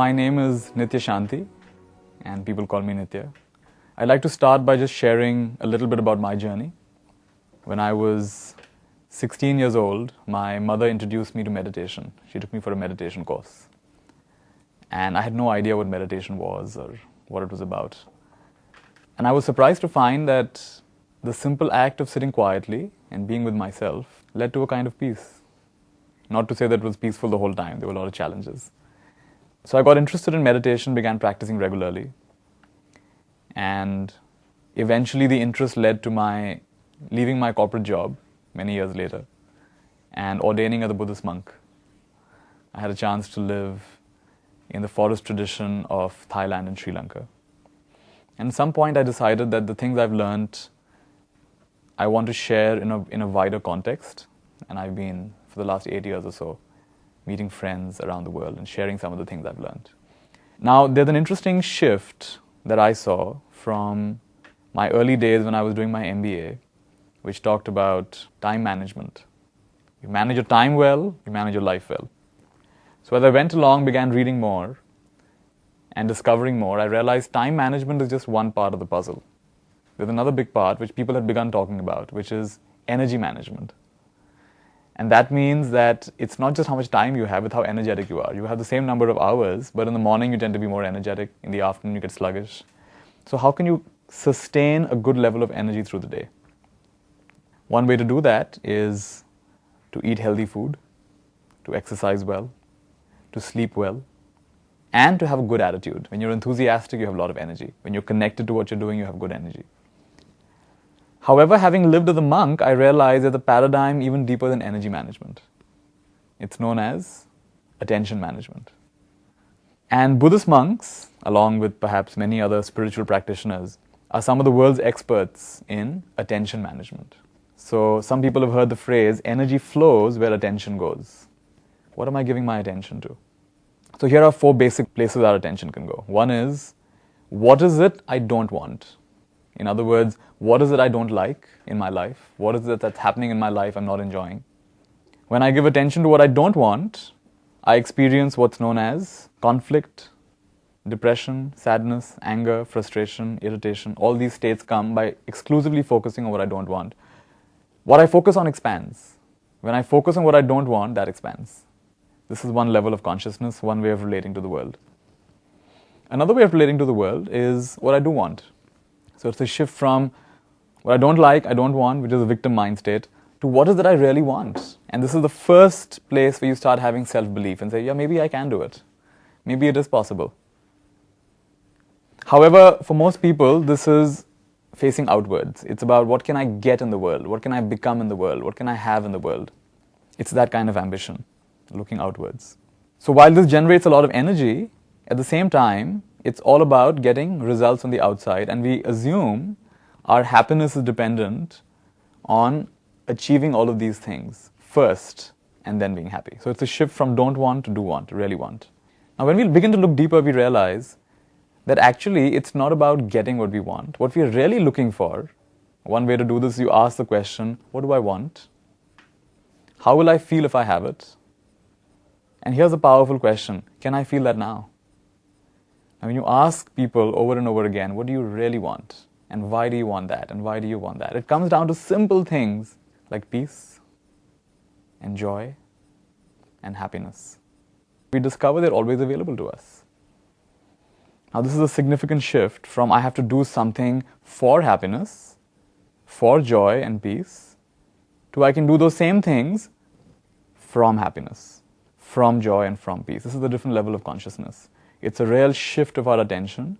my name is Nitya Shanti, and people call me Nitya. I'd like to start by just sharing a little bit about my journey. When I was 16 years old, my mother introduced me to meditation. She took me for a meditation course. And I had no idea what meditation was or what it was about. And I was surprised to find that the simple act of sitting quietly and being with myself led to a kind of peace. Not to say that it was peaceful the whole time, there were a lot of challenges. So I got interested in meditation, began practicing regularly. And eventually the interest led to my leaving my corporate job many years later and ordaining as a Buddhist monk. I had a chance to live in the forest tradition of Thailand and Sri Lanka. And at some point I decided that the things I've learned I want to share in a wider context. And I've been, for the last 8 years or so, meeting friends around the world and sharing some of the things I've learned. Now, there's an interesting shift that I saw from my early days when I was doing my MBA, which talked about time management. You manage your time well, you manage your life well. So as I went along, began reading more and discovering more, I realized time management is just one part of the puzzle. There's another big part which people have begun talking about, which is energy management. And that means that it's not just how much time you have, it's how energetic you are. You have the same number of hours, but in the morning you tend to be more energetic. In the afternoon you get sluggish. So how can you sustain a good level of energy through the day? One way to do that is to eat healthy food, to exercise well, to sleep well, and to have a good attitude. When you're enthusiastic, you have a lot of energy. When you're connected to what you're doing, you have good energy. However, having lived as a monk, I realized there's a paradigm even deeper than energy management. It's known as attention management. And Buddhist monks, along with perhaps many other spiritual practitioners, are some of the world's experts in attention management. So some people have heard the phrase, energy flows where attention goes. What am I giving my attention to? So here are 4 basic places our attention can go. One is, what is it I don't want? In other words, what is it I don't like in my life? What is it that's happening in my life I'm not enjoying? When I give attention to what I don't want, I experience what's known as conflict, depression, sadness, anger, frustration, irritation. All these states come by exclusively focusing on what I don't want. What I focus on expands. When I focus on what I don't want, that expands. This is one level of consciousness, one way of relating to the world. Another way of relating to the world is what I do want. So it's a shift from what I don't like, I don't want, which is a victim mind state, to what is it I really want. And this is the first place where you start having self-belief and say, yeah, maybe I can do it. Maybe it is possible. However, for most people, this is facing outwards. It's about what can I get in the world? What can I become in the world? What can I have in the world? It's that kind of ambition, looking outwards. So while this generates a lot of energy, at the same time, it's all about getting results on the outside, and we assume our happiness is dependent on achieving all of these things first and then being happy. So it's a shift from don't want to do want, to really want. Now when we begin to look deeper, we realize that actually it's not about getting what we want. What we are really looking for, one way to do this, you ask the question, what do I want? How will I feel if I have it? And here's a powerful question, can I feel that now? And when you ask people over and over again, what do you really want? And why do you want that? And why do you want that? It comes down to simple things like peace and joy and happiness. We discover they're always available to us. Now this is a significant shift from I have to do something for happiness, for joy and peace, to I can do those same things from happiness, from joy and from peace. This is a different level of consciousness. It's a real shift of our attention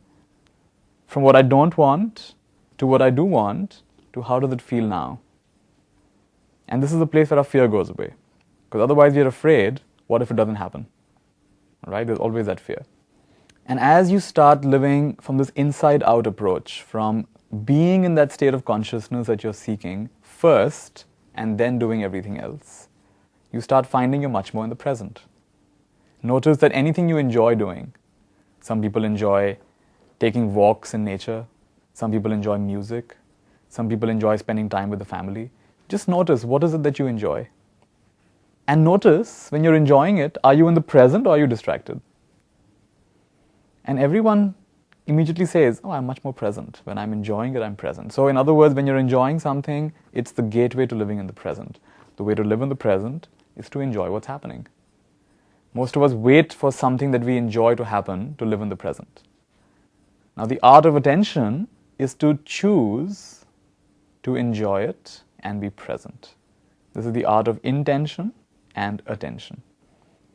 from what I don't want to what I do want to how does it feel now. And this is the place where our fear goes away. Because otherwise we are afraid, what if it doesn't happen? Right? There's always that fear. And as you start living from this inside-out approach, from being in that state of consciousness that you're seeking first and then doing everything else, you start finding you're much more in the present. Notice that anything you enjoy doing, some people enjoy taking walks in nature, some people enjoy music, some people enjoy spending time with the family. Just notice, what is it that you enjoy? And notice, when you're enjoying it, are you in the present or are you distracted? And everyone immediately says, oh, I'm much more present. When I'm enjoying it, I'm present. So in other words, when you're enjoying something, it's the gateway to living in the present. The way to live in the present is to enjoy what's happening. Most of us wait for something that we enjoy to happen to live in the present. Now, the art of attention is to choose to enjoy it and be present. This is the art of intention and attention.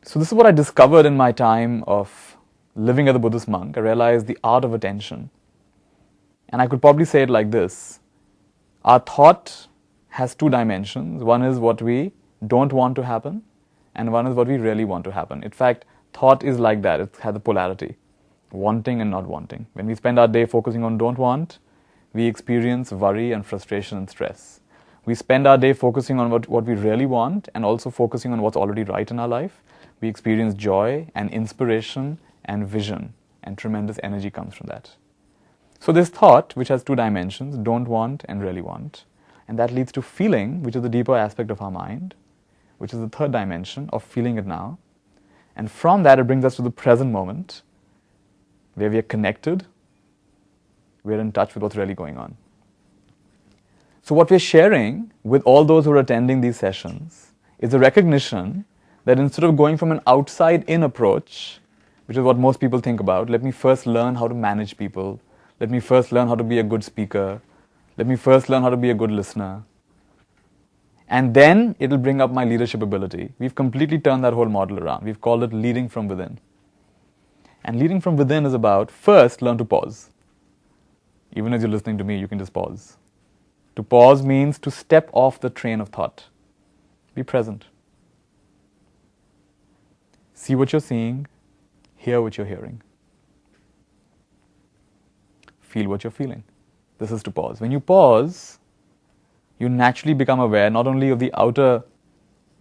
So this is what I discovered in my time of living as a Buddhist monk. I realized the art of attention. And I could probably say it like this. Our thought has two dimensions. One is what we don't want to happen, and one is what we really want to happen. In fact, thought is like that. It has a polarity, wanting and not wanting. When we spend our day focusing on don't want, we experience worry and frustration and stress. We spend our day focusing on what we really want and also focusing on what's already right in our life. We experience joy and inspiration and vision, and tremendous energy comes from that. So this thought, which has two dimensions, don't want and really want, and that leads to feeling, which is the deeper aspect of our mind, which is the third dimension of feeling it now. And from that, it brings us to the present moment, where we are connected, we're in touch with what's really going on. So what we're sharing with all those who are attending these sessions is the recognition that instead of going from an outside-in approach, which is what most people think about, let me first learn how to manage people, let me first learn how to be a good speaker, let me first learn how to be a good listener, and then it'll bring up my leadership ability. We've completely turned that whole model around. We've called it leading from within. And leading from within is about first learn to pause. Even as you're listening to me, you can just pause. To pause means to step off the train of thought. Be present. See what you're seeing, hear what you're hearing. Feel what you're feeling. This is to pause. When you pause, you naturally become aware not only of the outer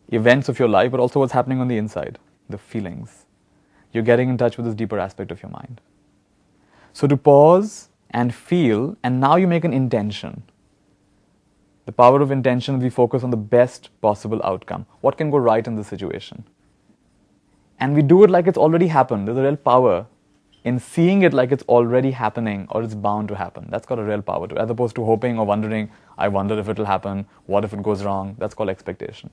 events of your life, but also what's happening on the inside, the feelings. You're getting in touch with this deeper aspect of your mind. So to pause and feel, and now you make an intention. The power of intention, we focus on the best possible outcome. What can go right in this situation? And we do it like it's already happened. There's a real power in seeing it like it's already happening or it's bound to happen. That's got a real power to it, as opposed to hoping or wondering, I wonder if it'll happen, what if it goes wrong? That's called expectation.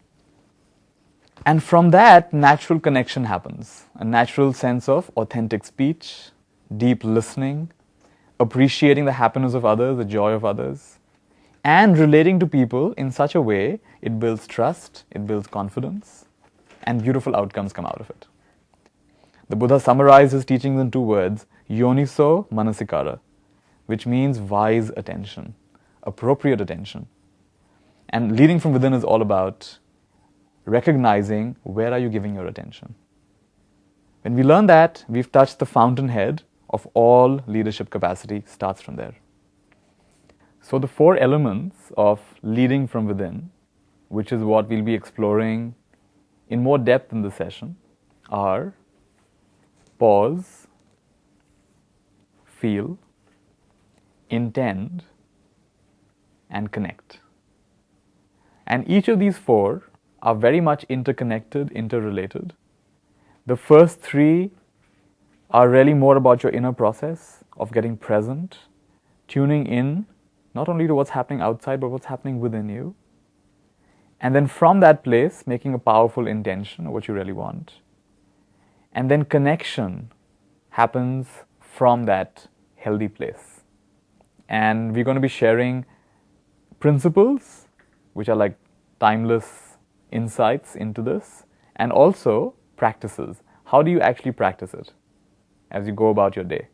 And from that, natural connection happens. A natural sense of authentic speech, deep listening, appreciating the happiness of others, the joy of others, and relating to people in such a way it builds trust, it builds confidence, and beautiful outcomes come out of it. The Buddha summarized his teachings in two words, yoniso manasikara, which means wise attention, appropriate attention. And leading from within is all about recognizing where are you giving your attention. When we learn that, we've touched the fountainhead of all leadership capacity, starts from there. So the four elements of leading from within, which is what we'll be exploring in more depth in the session, are pause, feel, intend, and connect. And each of these four are very much interconnected, interrelated. The first three are really more about your inner process of getting present, tuning in not only to what's happening outside, but what's happening within you. And then from that place, making a powerful intention of what you really want. And then connection happens from that healthy place. And we're going to be sharing principles, which are like timeless insights into this, and also practices. How do you actually practice it as you go about your day?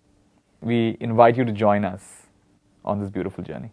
We invite you to join us on this beautiful journey.